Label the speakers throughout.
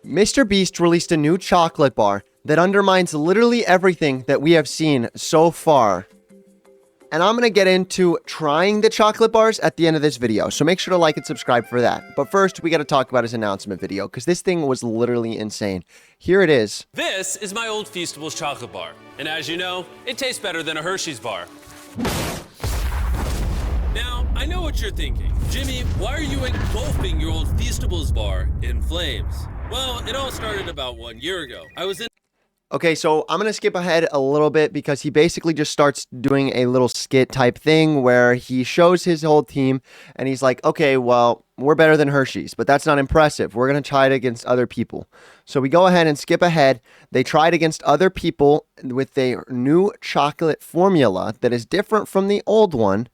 Speaker 1: mrbeast released a new chocolate bar that undermines literally everything that we have seen so far. And I'm going to get into trying the chocolate bars at the end of this video, so make sure to like and subscribe for that. But first, we got to talk about his announcement video, because this thing was literally insane. Here it is.
Speaker 2: This is my old Feastables chocolate bar, and as you know, it tastes better than a Hershey's bar. Now, I know what you're thinking. Jimmy, why are you engulfing your old Feastables bar in flames? Well, it all started about 1 year ago. I was in...
Speaker 1: Okay, so I'm going to skip ahead a little bit because he basically just starts doing a little skit type thing where he shows his whole team and he's like, okay, well, we're better than Hershey's, but that's not impressive. We're going to try it against other people. So we go ahead and skip ahead. They tried against other people with a new chocolate formula that is different from the old one.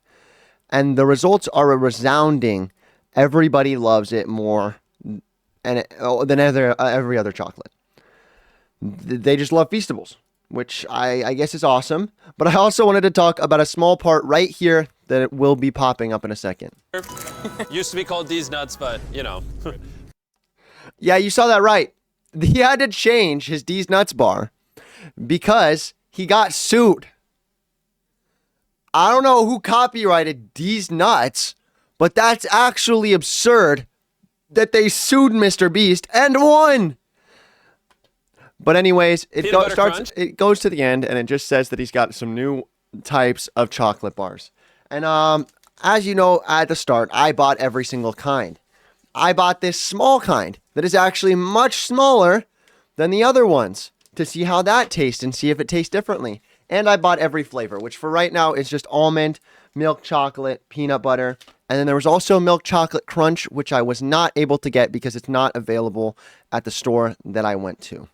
Speaker 1: And the results are a resounding, everybody loves it more than every other chocolate. They just love Feastables, which I guess is awesome. But I also wanted to talk about a small part right here that it will be popping up in a second.
Speaker 2: Used to be called Deez nuts, but you know.
Speaker 1: Yeah, you saw that right. He had to change his Deez nuts bar because he got sued. I don't know who copyrighted Deez nuts, but that's actually absurd that they sued mrbeast and won. But anyways, it goes to the end, and it just says that he's got some new types of chocolate bars. And as you know, at the start, I bought every single kind. I bought this small kind that is actually much smaller than the other ones to see how that tastes and see if it tastes differently. And I bought every flavor, which for right now is just almond, milk chocolate, peanut butter. And then there was also milk chocolate crunch, which I was not able to get because it's not available at the store that I went to.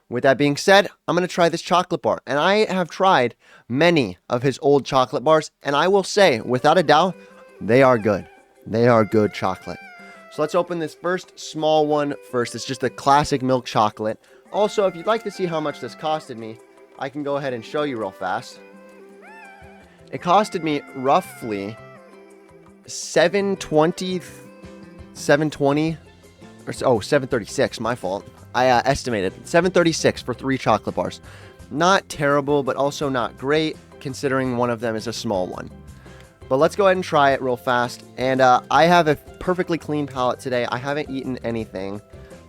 Speaker 1: With that being said, I'm going to try this chocolate bar. And I have tried many of his old chocolate bars. And I will say, without a doubt, they are good. They are good chocolate. So let's open this first small one first. It's just a classic milk chocolate. Also, if you'd like to see how much this costed me, I can go ahead and show you real fast. It costed me roughly $7.36, my fault. I estimated $7.36 for 3 chocolate bars. Not terrible, but also not great, considering one of them is a small one. But let's go ahead and try it real fast. And I have a perfectly clean palate today. I haven't eaten anything.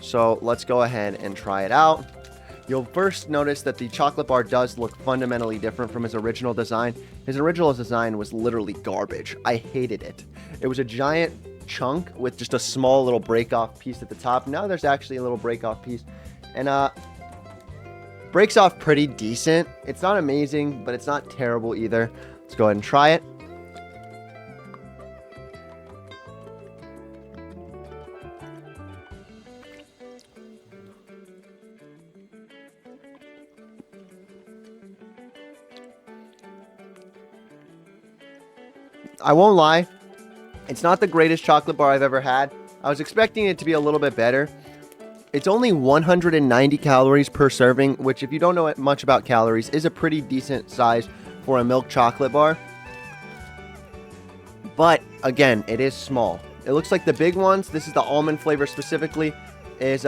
Speaker 1: So let's go ahead and try it out. You'll first notice that the chocolate bar does look fundamentally different from his original design. His original design was literally garbage. I hated it. It was a giant chunk with just a small little break-off piece at the top. Now there's actually a little break-off piece, and breaks off pretty decent. It's not amazing, but it's not terrible either. Let's go ahead and try it. I won't lie, it's not the greatest chocolate bar I've ever had. I was expecting it to be a little bit better. It's only 190 calories per serving, which if you don't know much about calories, is a pretty decent size for a milk chocolate bar. But again, it is small. It looks like the big ones, this is the almond flavor specifically, is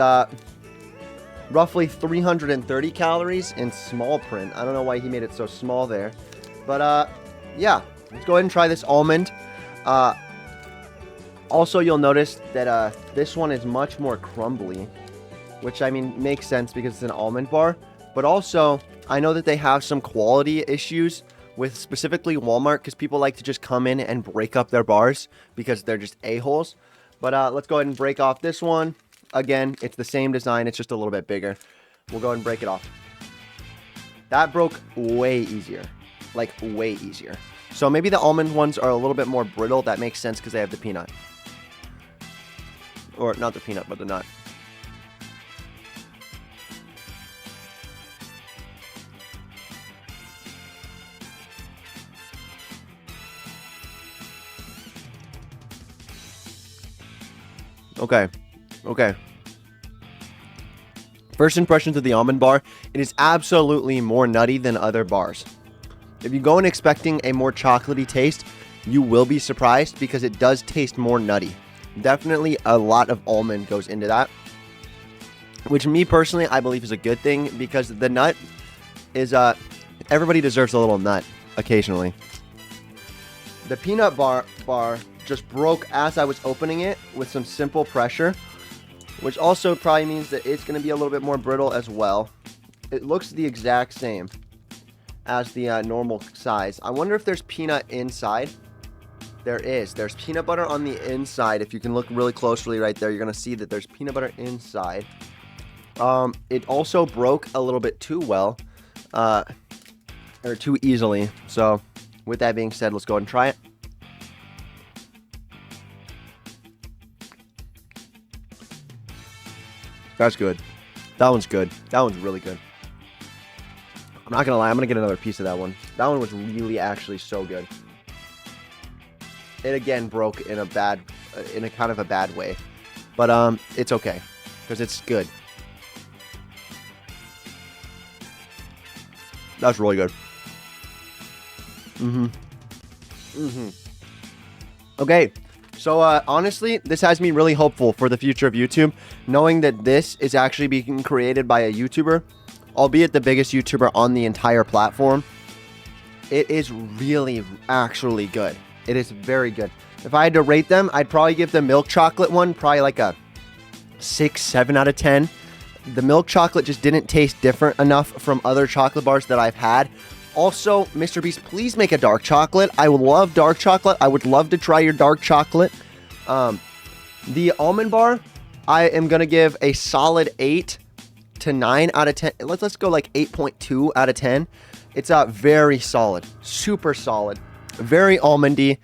Speaker 1: roughly 330 calories in small print. I don't know why he made it so small there. But yeah, let's go ahead and try this almond. Also, you'll notice that this one is much more crumbly, which, I mean, makes sense because it's an almond bar. But also, I know that they have some quality issues with specifically Walmart because people like to just come in and break up their bars because they're just a-holes. But let's go ahead and break off this one. Again, it's the same design. It's just a little bit bigger. We'll go ahead and break it off. That broke way easier. Like, way easier. So maybe the almond ones are a little bit more brittle. That makes sense because they have the peanut. Or not the peanut, but the nut. Okay. First impressions of the almond bar, it is absolutely more nutty than other bars. If you go in expecting a more chocolatey taste, you will be surprised because it does taste more nutty. Definitely a lot of almond goes into that. which me personally, I believe is a good thing because the nut is, everybody deserves a little nut occasionally. The peanut bar just broke as I was opening it with some simple pressure, which also probably means that it's going to be a little bit more brittle as well. It looks the exact same as the normal size. I wonder if there's peanut inside. There is. There's peanut butter on the inside. If you can look really closely right there, you're going to see that there's peanut butter inside. It also broke a little bit too well, or too easily. So with that being said, let's go ahead and try it. That's good. That one's good. That one's really good. I'm not gonna lie, I'm gonna get another piece of that one. That one was really actually so good. It again broke in a kind of a bad way, but it's okay because it's good. That's really good. Okay, so honestly, this has me really hopeful for the future of YouTube, knowing that this is actually being created by a YouTuber, albeit the biggest YouTuber on the entire platform. It is really actually good. It is very good. If I had to rate them, I'd probably give the milk chocolate one probably like a 6, 7 out of 10. The milk chocolate just didn't taste different enough from other chocolate bars that I've had. Also, mrbeast, please make a dark chocolate. I would love dark chocolate. I would love to try your dark chocolate. The almond bar, I am going to give a solid 8 to 9 out of 10. Let's go like 8.2 out of 10. It's very solid, super solid, very almondy.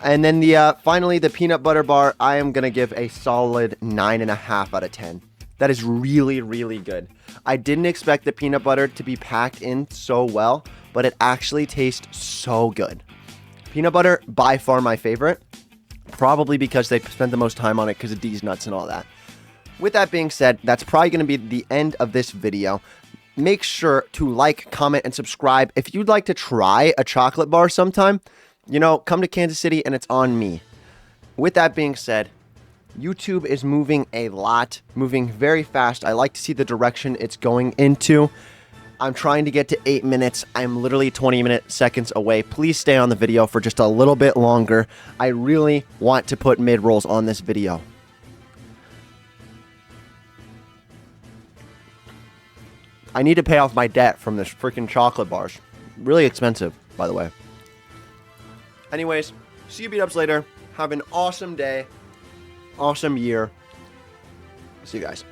Speaker 1: And then finally the peanut butter bar, I am going to give a solid 9.5 out of 10. That is really, really good. I didn't expect the peanut butter to be packed in so well, but it actually tastes so good. Peanut butter, by far my favorite, probably because they spent the most time on it because of these nuts and all that. With that being said, that's probably going to be the end of this video. Make sure to like, comment, and subscribe. If you'd like to try a chocolate bar sometime, you know, come to Kansas City and it's on me. With that being said, YouTube is moving a lot, moving very fast. I like to see the direction it's going into. I'm trying to get to 8 minutes. I'm literally 20 seconds away. Please stay on the video for just a little bit longer. I really want to put mid-rolls on this video. I need to pay off my debt from this freaking chocolate bars. Really expensive, by the way. Anyways, see you beat-ups later. Have an awesome day. Awesome year. See you guys.